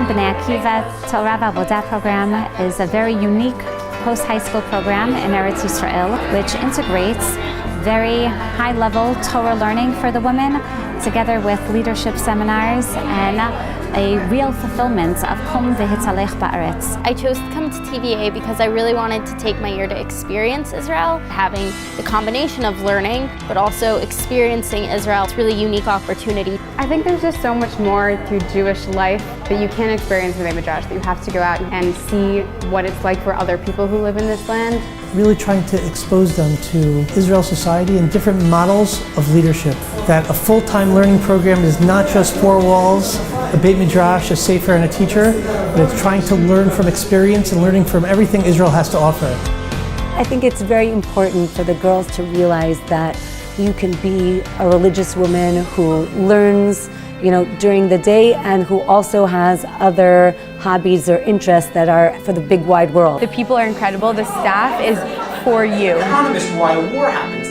Shana Bnei Akiva Torah Avodah program is a very unique post-high school program in Eretz Yisrael, which integrates very high-level Torah learning for the women, together with leadership seminars and a real fulfillment of Kum v'Hitzalech Ba'aretz. I chose to come to TVA because I really wanted to take my year to experience Israel, having the combination of learning but also experiencing Israel. It's a really unique opportunity. I think there's just so much more through Jewish life that you can't experience in Midreshet, that you have to go out and see what it's like for other people who live in this land. Really trying to expose them to Israel society and different models of leadership. That a full-time learning program is not just four walls, a Beit Midrash, a sefer, and a teacher, but it's trying to learn from experience and learning from everything Israel has to offer. I think it's very important for the girls to realize that you can be a religious woman who learns, during the day, and who also has other hobbies or interests that are for the big wide world. The people are incredible. The staff is for you. Economists, why a war happens.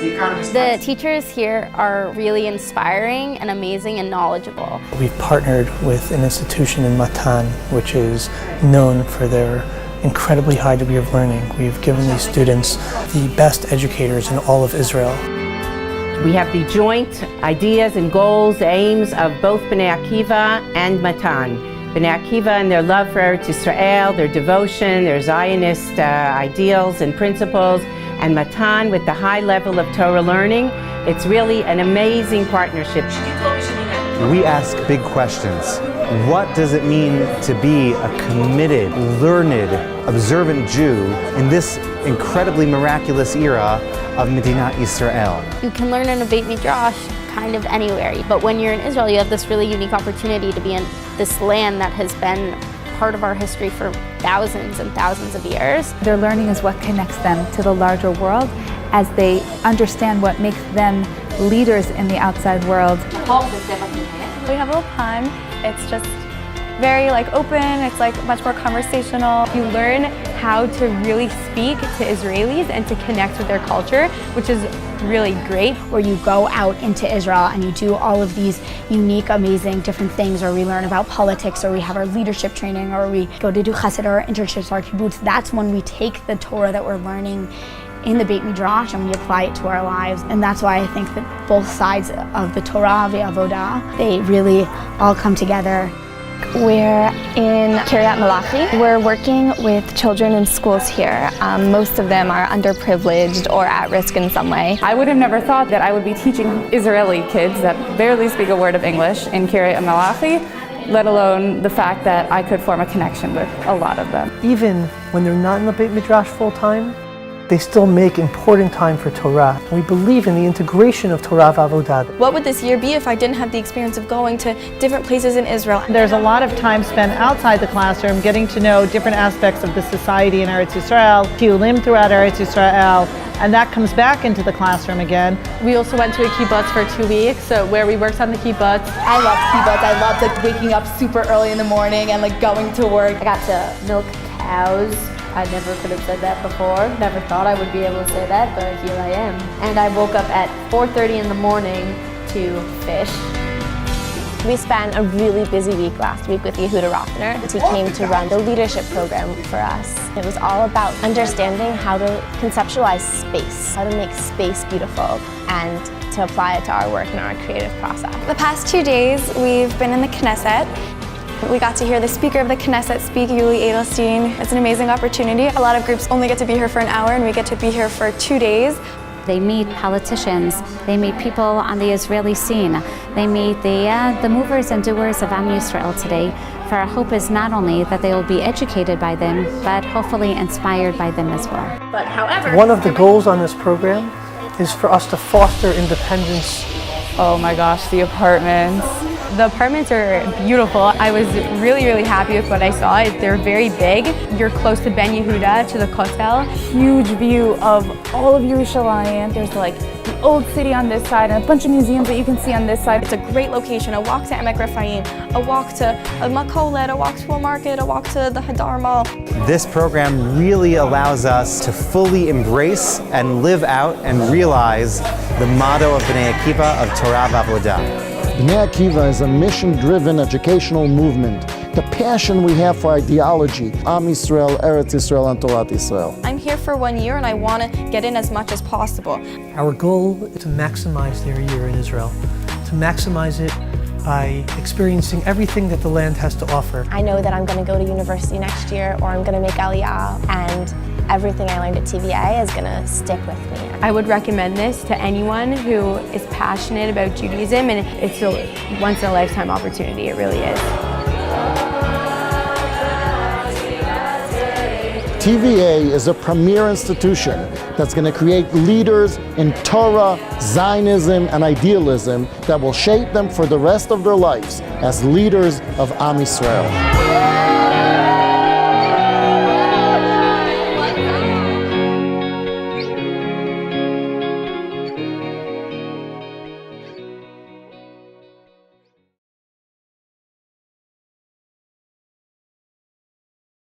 The teachers here are really inspiring and amazing and knowledgeable. We've partnered with an institution in Matan, which is known for their incredibly high degree of learning. We've given these students the best educators in all of Israel. We have the joint ideas and goals, aims of both Bnei Akiva and Matan. Bnei Akiva and their love for Eretz Yisrael, their devotion, their Zionist ideals and principles, and Matan with the high level of Torah learning. It's really an amazing partnership. We ask big questions. What does it mean to be a committed, learned, observant Jew in this incredibly miraculous era of Medinat Yisrael? You can learn in a Beit Midrash kind of anywhere, but when you're in Israel, you have this really unique opportunity to be in this land that has been part of our history for thousands and thousands of years. Their learning is what connects them to the larger world as they understand what makes them leaders in the outside world. We have a little time. It's just very open, it's much more conversational. You learn how to really speak to Israelis and to connect with their culture, which is really great. Where you go out into Israel and you do all of these unique, amazing, different things, or we learn about politics, or we have our leadership training, or we go to do chesed or internships or kibbutz. That's when we take the Torah that we're learning in the Beit Midrash and we apply it to our lives. And that's why I think that both sides of the Torah, the Avodah, they really all come together. We're in Kiryat Malachi. We're working with children in schools here. Most of them are underprivileged or at risk in some way. I would have never thought that I would be teaching Israeli kids that barely speak a word of English in Kiryat Malachi, let alone the fact that I could form a connection with a lot of them. Even when they're not in the Beit Midrash full-time, they still make important time for Torah. We believe in the integration of Torah and Avodah. What would this year be if I didn't have the experience of going to different places in Israel? There's a lot of time spent outside the classroom getting to know different aspects of the society in Eretz Yisrael, Tiulim throughout Eretz Yisrael, and that comes back into the classroom again. We also went to a kibbutz for 2 weeks, where we worked on the kibbutz. I love kibbutz. I loved waking up super early in the morning and going to work. I got to milk cows. I never could have said that before. Never thought I would be able to say that, but here I am. And I woke up at 4:30 in the morning to fish. We spent a really busy week last week with Yehuda Rothner. He came to run the leadership program for us. It was all about understanding how to conceptualize space, how to make space beautiful, and to apply it to our work and our creative process. The past 2 days, we've been in the Knesset. We got to hear the speaker of the Knesset speak, Yuli Edelstein. It's an amazing opportunity. A lot of groups only get to be here for an hour, and we get to be here for 2 days. They meet politicians, they meet people on the Israeli scene, they meet the movers and doers of Am Yisrael today. For our hope is not only that they will be educated by them, but hopefully inspired by them as well. But however, one of the goals on this program is for us to foster independence. Oh my gosh, the apartments. The apartments are beautiful. I was really, really happy with what I saw. They're very big. You're close to Ben Yehuda, to the Kotel. Huge view of all of Yerushalayim. There's the old city on this side and a bunch of museums that you can see on this side. It's a great location. A walk to Emek Rephaim, a walk to a Makolet, a walk to a market, a walk to the Hadar Mall. This program really allows us to fully embrace and live out and realize the motto of Bnei Akiva of Torah Avodah. Bnei Akiva is a mission-driven educational movement the passion we have for ideology, Am Yisrael, Eretz Yisrael, and Torat Yisrael. I'm here for 1 year and I want to get in as much as possible. Our goal is to maximize their year in Israel, to maximize it by experiencing everything that the land has to offer. I know that I'm going to go to university next year, or I'm going to make Aliyah, and everything I learned at TVA is going to stick with me. I would recommend this to anyone who is passionate about Judaism, and it's a once-in-a-lifetime opportunity. It really is. TVA is a premier institution that's going to create leaders in Torah, Zionism, and idealism that will shape them for the rest of their lives as leaders of Am Yisrael.